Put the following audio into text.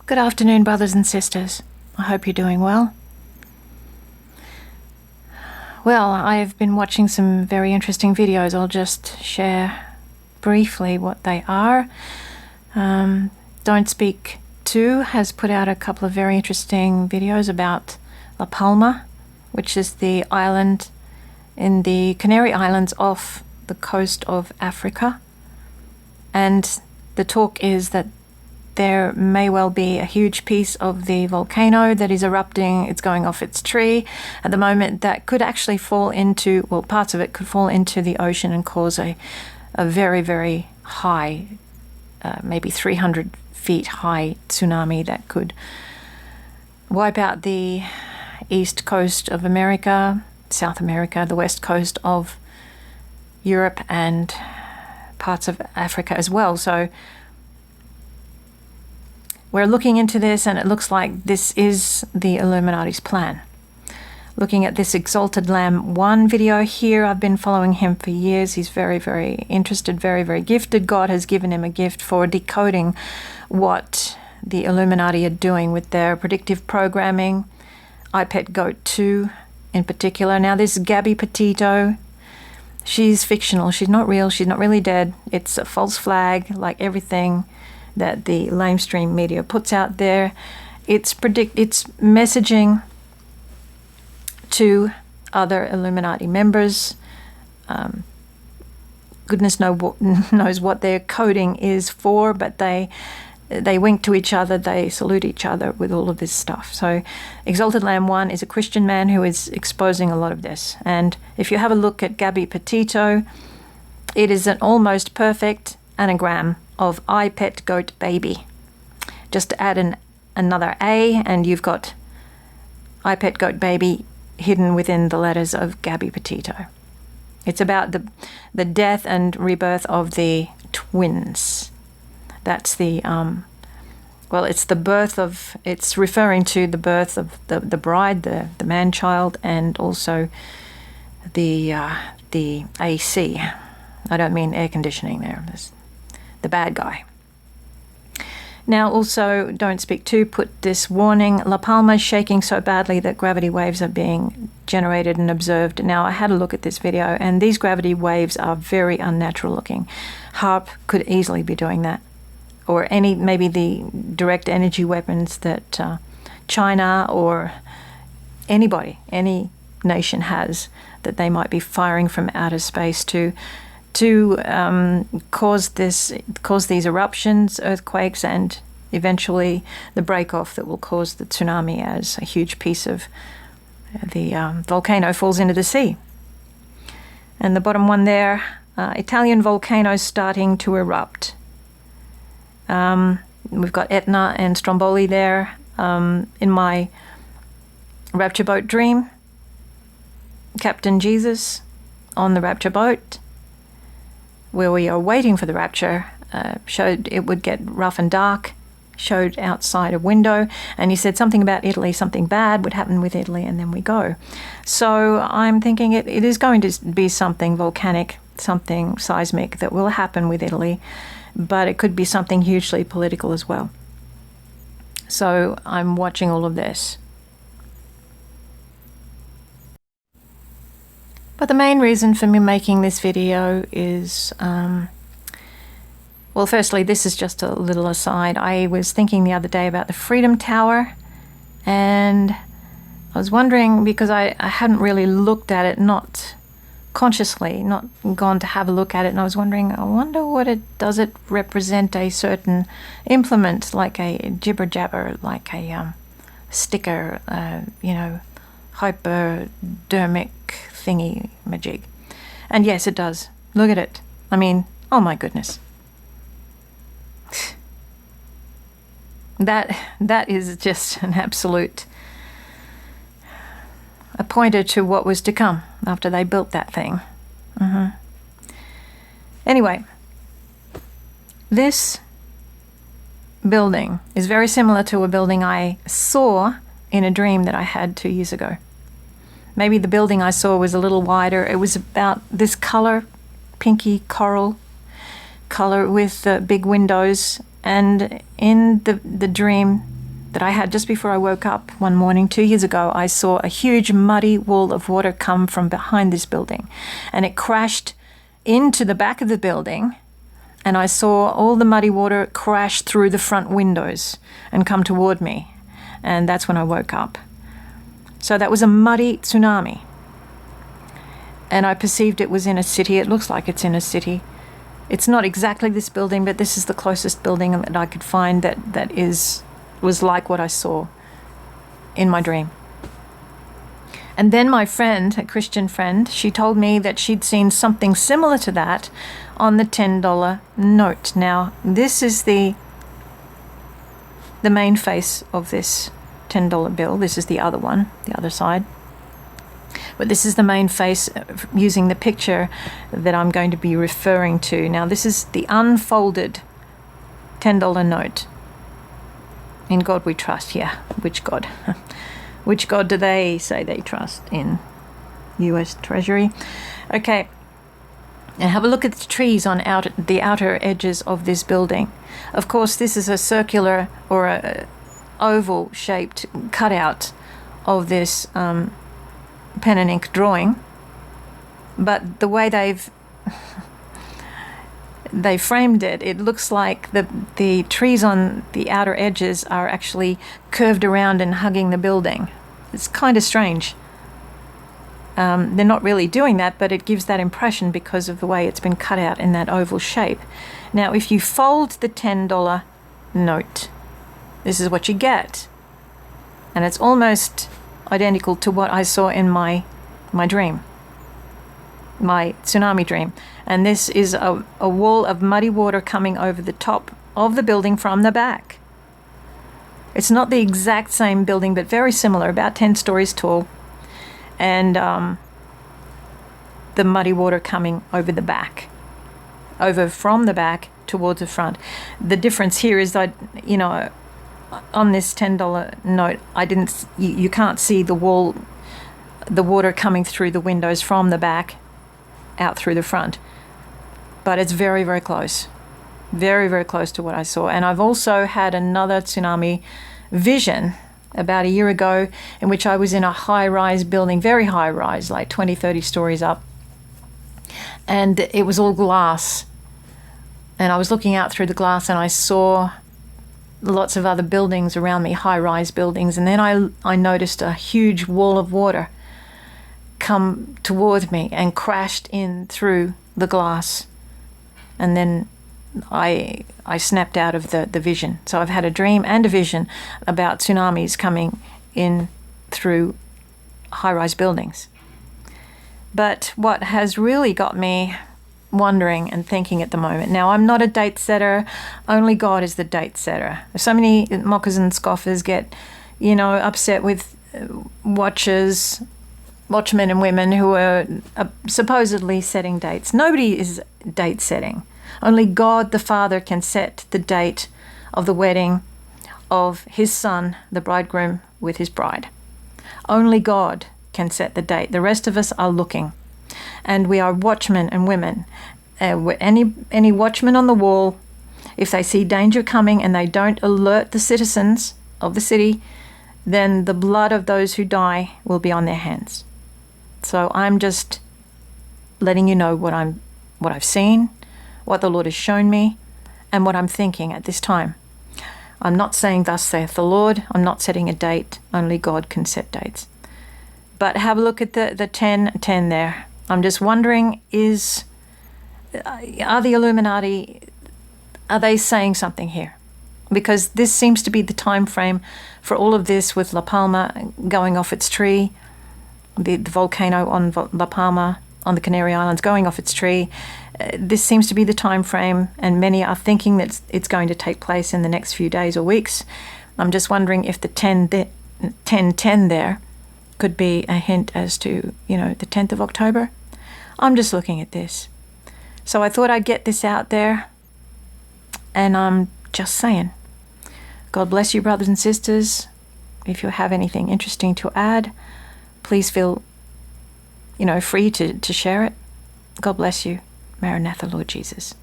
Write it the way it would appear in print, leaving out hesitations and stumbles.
Good afternoon, brothers and sisters. I hope you're doing well. Well, I've been watching some very interesting videos. I'll just share briefly what they are. Don't Speak 2 has put out a couple of very interesting videos about Palma, which is the island in the Canary Islands off the coast of Africa. And the talk is that there may well be a huge piece of the volcano that is erupting. It's going off its tree at the moment that could actually fall into, well, parts of it could fall into the ocean and cause a very, very high, maybe 300 feet high tsunami that could wipe out the east coast of America, South America, the west coast of Europe, and parts of Africa as well. So we're looking into this, and it looks like this is the Illuminati's plan. Looking at this Exalted Lamb 1 video here, I've been following him for years. He's very, very interested, very, very gifted. God has given him a gift for decoding what the Illuminati are doing with their predictive programming. iPet Goat 2 in particular. Now this Gabby Petito, she's fictional. She's not real. She's not really dead. It's a false flag, like everything that the lamestream media puts out there. It's messaging to other Illuminati members. Goodness knows what their coding is for, but they wink to each other, they salute each other with all of this stuff. So Exalted Lamb 1 is a Christian man who is exposing a lot of this. And if you have a look at Gabby Petito, it is an almost perfect anagram of I Pet Goat Baby. Just to add another A, and you've got I Pet Goat Baby hidden within the letters of Gabby Petito. It's about the death and rebirth of the twins. That's the well, it's the birth of, it's referring to the birth of the bride, the man-child, and also the AC. I don't mean air conditioning there. There's the bad guy. Now also, Don't Speak 2 put this warning: La Palma is shaking so badly that gravity waves are being generated and observed. Now I had a look at this video, and these gravity waves are very unnatural looking. HARP could easily be doing that, or maybe the direct energy weapons that China or anybody, any nation has, that they might be firing from outer space to cause these eruptions, earthquakes, and eventually the break-off that will cause the tsunami as a huge piece of the volcano falls into the sea. And the bottom one there, Italian volcanoes starting to erupt. We've got Etna and Stromboli there. In my Rapture boat dream, Captain Jesus on the Rapture boat, where we are waiting for the rapture, showed it would get rough and dark, showed outside a window, and he said something about Italy, something bad would happen with Italy, and then we go. So I'm thinking it is going to be something volcanic, something seismic that will happen with Italy, but it could be something hugely political as well. So I'm watching all of this. But the main reason for me making this video is, well, firstly, this is just a little aside. I was thinking the other day about the Freedom Tower, and I was wondering, because I hadn't really looked at it, not consciously, not gone to have a look at it, and I was wondering, I wonder what does it represent a certain implement, like a jibber-jabber, like a sticker, hypodermic thingy majig. And yes, it does. Look at it. I mean, oh my goodness. That is just an absolute a pointer to what was to come after they built that thing. Anyway, this building is very similar to a building I saw in a dream that I had 2 years ago. Maybe the building I saw was a little wider. It was about this color, pinky coral color with big windows. And in the dream, that I had just before I woke up one morning 2 years ago. I saw a huge muddy wall of water come from behind this building, and it crashed into the back of the building, and I saw all the muddy water crash through the front windows and come toward me, and that's when I woke up. So that was a muddy tsunami, and I perceived it was in a city. It looks like it's in a city. It's not exactly this building, but this is the closest building that I could find that was like what I saw in my dream. And then my friend, a Christian friend, she told me that she'd seen something similar to that on the $10 note. Now, this is the main face of this $10 bill. This is the other one, the other side. But this is the main face using the picture that I'm going to be referring to. Now, this is the unfolded $10 note. In God we trust. Yeah, which God? Which God do they say they trust in? US Treasury. Okay. And have a look at the trees on the outer edges of this building. Of course, this is a circular or a oval-shaped cutout of this pen and ink drawing. But the way they framed it, it looks like the trees on the outer edges are actually curved around and hugging the building. It's kind of strange. They're not really doing that, but it gives that impression because of the way it's been cut out in that oval shape. Now, if you fold the $10 note, this is what you get. And it's almost identical to what I saw in my dream. My tsunami dream. And this is a wall of muddy water coming over the top of the building from the back. It's not the exact same building, but very similar, about 10 stories tall. And the muddy water coming over the back, over from the back towards the front. The difference here is that, on this $10 note, you can't see the water coming through the windows from the back out through the front. But it's very, very close. Very, very close to what I saw. And I've also had another tsunami vision about a year ago in which I was in a high-rise building, very high-rise, like 20, 30 stories up. And it was all glass. And I was looking out through the glass and I saw lots of other buildings around me, high-rise buildings. And then I noticed a huge wall of water come toward me and crashed in through the glass. And then I snapped out of the vision. So I've had a dream and a vision about tsunamis coming in through high-rise buildings. But what has really got me wondering and thinking at the moment, now I'm not a date setter, only God is the date setter. So many mockers and scoffers get, upset with watchmen and women who are supposedly setting dates. Nobody is date setting. Only God the Father can set the date of the wedding of his son, the bridegroom, with his bride. Only God can set the date. The rest of us are looking. And we are watchmen and women. Any watchman on the wall, if they see danger coming and they don't alert the citizens of the city, then the blood of those who die will be on their hands. So I'm just letting you know what I've seen, what the Lord has shown me, and what I'm thinking at this time. I'm not saying thus saith the Lord. I'm not setting a date. Only God can set dates. But have a look at the 10:10 there. I'm just wondering, are the Illuminati, are they saying something here? Because this seems to be the time frame for all of this, with La Palma going off its tree, the volcano on La Palma on the Canary Islands going off its tree. This seems to be the time frame, and many are thinking that it's going to take place in the next few days or weeks. I'm just wondering if the 10:10 there could be a hint as to, the 10th of October. I'm just looking at this. So I thought I'd get this out there, and I'm just saying. God bless you, brothers and sisters. If you have anything interesting to add, please feel, free to share it. God bless you. Maranatha, Lord Jesus.